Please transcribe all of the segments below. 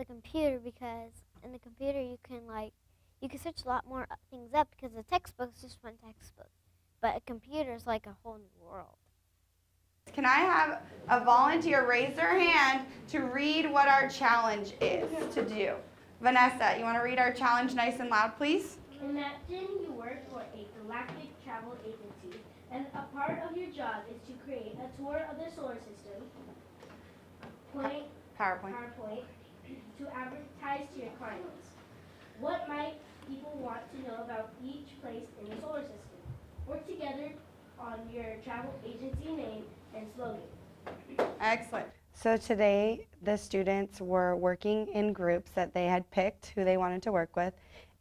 the computer because in the computer you can search a lot more things up because the textbook is just one textbook, but a computer is like a whole new world. Can I have a volunteer raise their hand to read what our challenge is to do? Vanessa, you want to read our challenge nice and loud, please? Imagine you work for a galactic travel agency, and a part of your job is to create a tour of the solar system, PowerPoint, to advertise to your clients. What might people want to know about each place in the solar system? Work together on your travel agency name and slogan. Excellent. So today the students were working in groups that they had picked who they wanted to work with,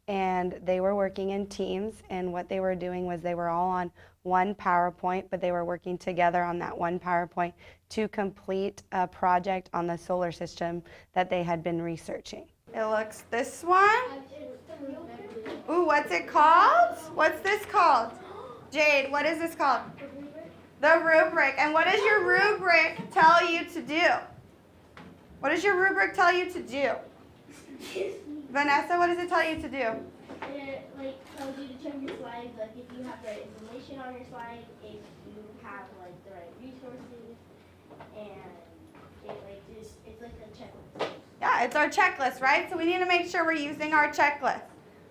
and they were working in teams, and what they were doing was they were all on one PowerPoint, but they were working together on that one PowerPoint to complete a project on the solar system that they had been researching. It looks this one. Ooh, what's it called? What's this called? Jade, what is this called? The rubric. And what does your rubric tell you to do? What does your rubric tell you to do? Vanessa, what does it tell you to do? It tells you to check your slides, like if you have the right information on your slide, if you have the right resources, and it's like a checklist. Yeah, it's our checklist, right? So we need to make sure we're using our checklist.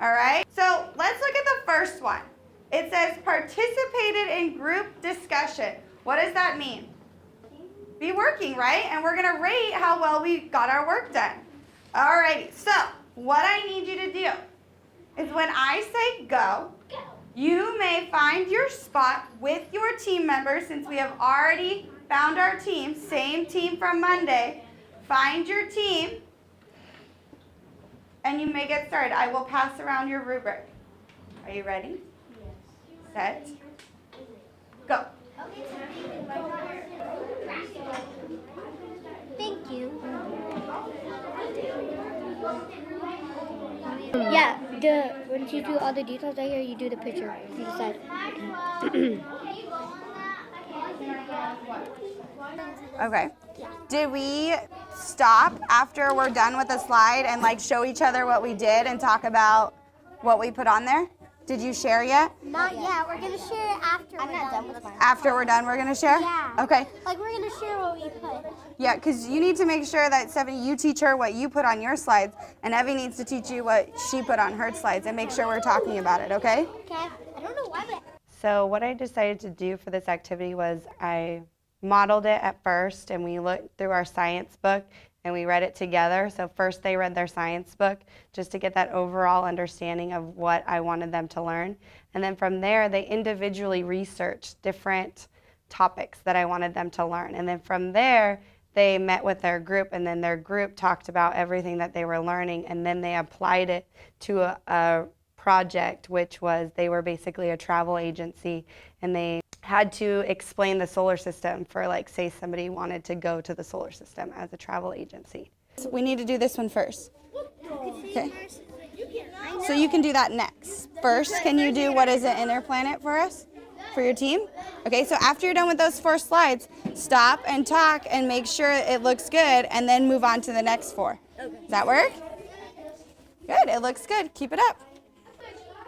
All right? So let's look at the first one. It says participated in group discussion. What does that mean? Be working, right? And we're going to rate how well we got our work done. All righty. So what I need you to do is when I say go, you may find your spot with your team members since we have already found our team, same team from Monday. Find your team, and you may get started. I will pass around your rubric. Are you ready? Set. Go. Thank you. Yeah, when you do all the details right here, you do the picture. You decide. Okay. Did we stop after we're done with the slide and show each other what we did and talk about what we put on there? Did you share yet? Not yet. We're going to share it after we're done with mine. After we're done, we're going to share? Yeah. Okay. We're going to share what we put. Yeah, because you need to make sure that, Stephanie, you teach her what you put on your slides, and Evie needs to teach you what she put on her slides, and make sure we're talking about it, okay? Okay. I don't know why, but... So what I decided to do for this activity was I modeled it at first, and we looked through our science book, and we read it together. So first they read their science book just to get that overall understanding of what I wanted them to learn. And then from there, they individually researched different topics that I wanted them to learn. And then from there, they met with their group, and then their group talked about everything that they were learning, and then they applied it to a project, which was they were basically a travel agency, and they had to explain the solar system for, say somebody wanted to go to the solar system as a travel agency. So we need to do this one first. Okay. So you can do that next. First, can you do what is an inner planet for us, for your team? Okay, so after you're done with those 4 slides, stop and talk and make sure it looks good, and then move on to the next 4. Does that work? Good, it looks good. Keep it up.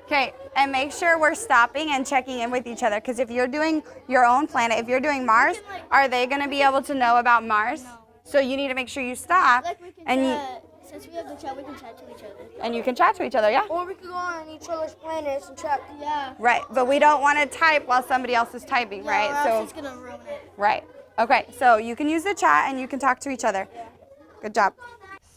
Okay, and make sure we're stopping and checking in with each other, because if you're doing your own planet, if you're doing Mars, are they going to be able to know about Mars? No. So you need to make sure you stop. Since we have the chat, we can chat to each other. And you can chat to each other, yeah? Or we could go on each other's planets and chat. Yeah. Right, but we don't want to type while somebody else is typing, right? Or else it's going to ruin it. Right. Okay, so you can use the chat and you can talk to each other. Yeah. Good job.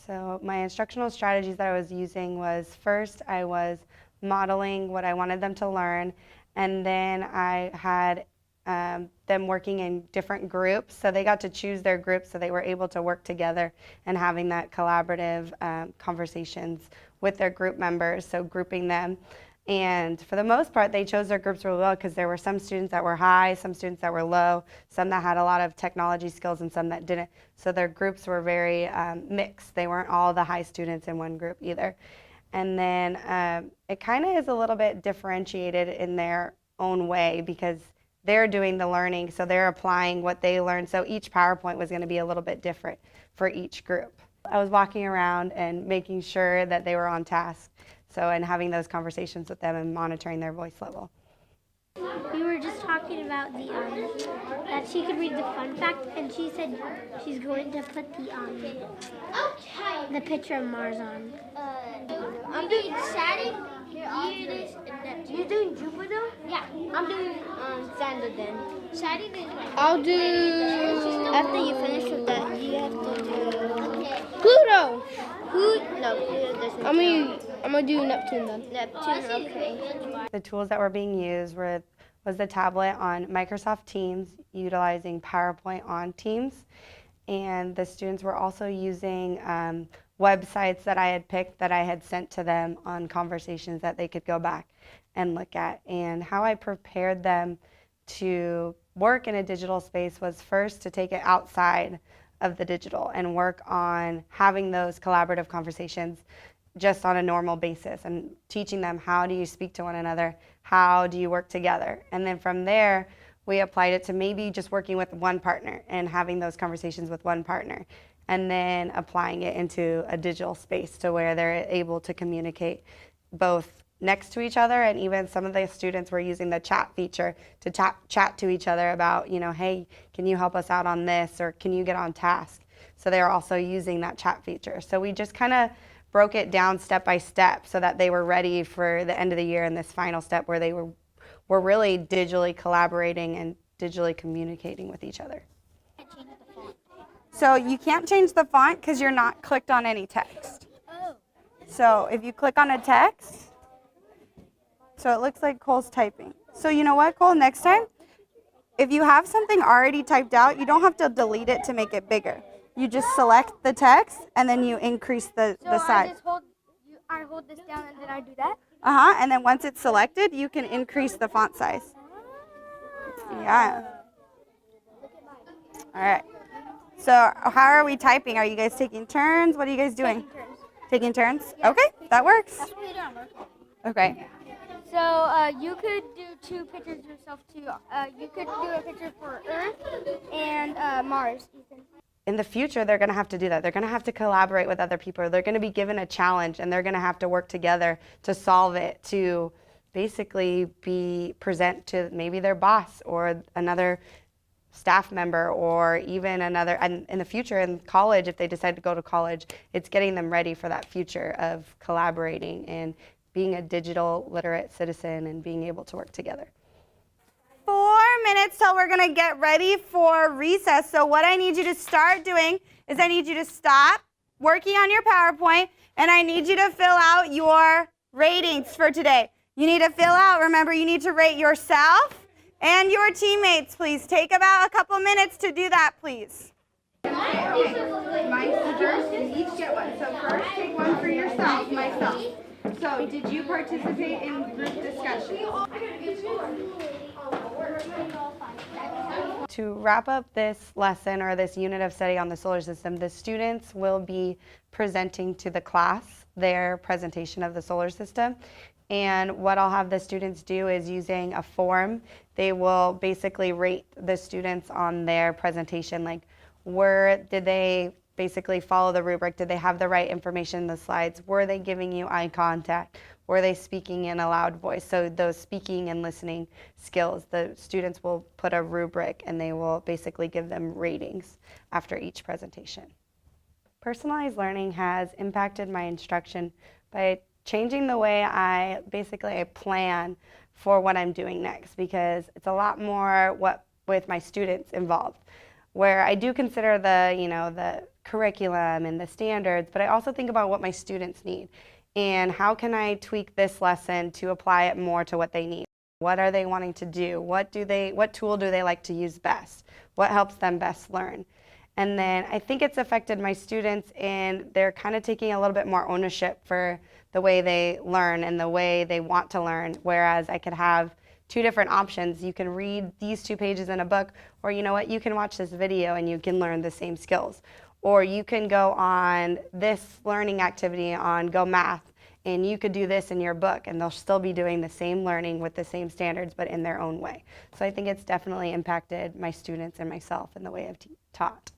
So my instructional strategies that I was using was, first I was modeling what I wanted them to learn, and then I had them working in different groups, so they got to choose their groups, so they were able to work together and having that collaborative conversations with their group members, so grouping them. And for the most part, they chose their groups really well, because there were some students that were high, some students that were low, some that had a lot of technology skills and some that didn't. So their groups were very mixed. They weren't all the high students in one group either. And then it kind of is a little bit differentiated in their own way, because they're doing the learning, so they're applying what they learned. So each PowerPoint was going to be a little bit different for each group. I was walking around and making sure that they were on task. So, and having those conversations with them and monitoring their voice level. We were just talking about the that she could read the fun fact, and she said she's going to put the picture of Mars on. I'm doing Saturn, Uranus, and Neptune. You're doing Jupiter? Yeah. I'm doing Saturn then. Saturn is like. I'll do. After you finish with that, you have to do. Okay. Pluto. No, Pluto doesn't. I'm gonna do Neptune then. Neptune. Okay. The tools that were being used was the tablet on Microsoft Teams, utilizing PowerPoint on Teams, and the students were also using websites that I had picked that I had sent to them on conversations that they could go back and look at. And how I prepared them to work in a digital space was first to take it outside of the digital and work on having those collaborative conversations just on a normal basis and teaching them how do you speak to one another, how do you work together. And then from there, we applied it to maybe just working with one partner and having those conversations with one partner, and then applying it into a digital space to where they're able to communicate both next to each other, and even some of the students were using the chat feature to chat to each other about, hey, can you help us out on this, or can you get on task? So they were also using that chat feature. So we just kind of broke it down step by step so that they were ready for the end of the year in this final step where they were really digitally collaborating and digitally communicating with each other. So you can't change the font because you're not clicked on any text. So if you click on a text, so it looks like Cole's typing. So you know what, Cole, next time, if you have something already typed out, you don't have to delete it to make it bigger. You just select the text and then you increase the size. I hold this down and then I do that? And then once it's selected, you can increase the font size. Yeah. All right. So how are we typing? Are you guys taking turns? What are you guys doing? Taking turns? Okay, that works. That's what we do on work. Okay. So you could do two pictures yourself too. You could do a picture for Earth and Mars, Ethan. In the future, they're going to have to do that. They're going to have to collaborate with other people. They're going to be given a challenge, and they're going to have to work together to solve it, to basically present to maybe their boss or another staff member, or even another, and in the future in college, if they decide to go to college, it's getting them ready for that future of collaborating and being a digital literate citizen and being able to work together. 4 minutes till we're going to get ready for recess. So what I need you to start doing is I need you to stop working on your PowerPoint, and I need you to fill out your ratings for today. You need to fill out, remember, you need to rate yourself and your teammates, please. Take about a couple minutes to do that, please. First, each get one. So first, take one for yourself, myself. So did you participate in group discussion? To wrap up this lesson or this unit of study on the solar system, the students will be presenting to the class their presentation of the solar system. And what I'll have the students do is, using a form, they will basically rate the students on their presentation, like did they basically follow the rubric? Did they have the right information in the slides? Were they giving you eye contact? Were they speaking in a loud voice? So those speaking and listening skills, the students will put a rubric and they will basically give them ratings after each presentation. Personalized learning has impacted my instruction by changing the way I plan for what I'm doing next, because it's a lot more with my students involved, where I do consider the curriculum and the standards, but I also think about what my students need and how can I tweak this lesson to apply it more to what they need. What are they wanting to do? What tool do they like to use best? What helps them best learn? And then I think it's affected my students, and they're kind of taking a little bit more ownership for the way they learn and the way they want to learn, whereas I could have two different options. You can read these 2 pages in a book, or you know what, you can watch this video and you can learn the same skills. Or you can go on this learning activity on Go Math, and you could do this in your book, and they'll still be doing the same learning with the same standards, but in their own way. So I think it's definitely impacted my students and myself in the way I've taught.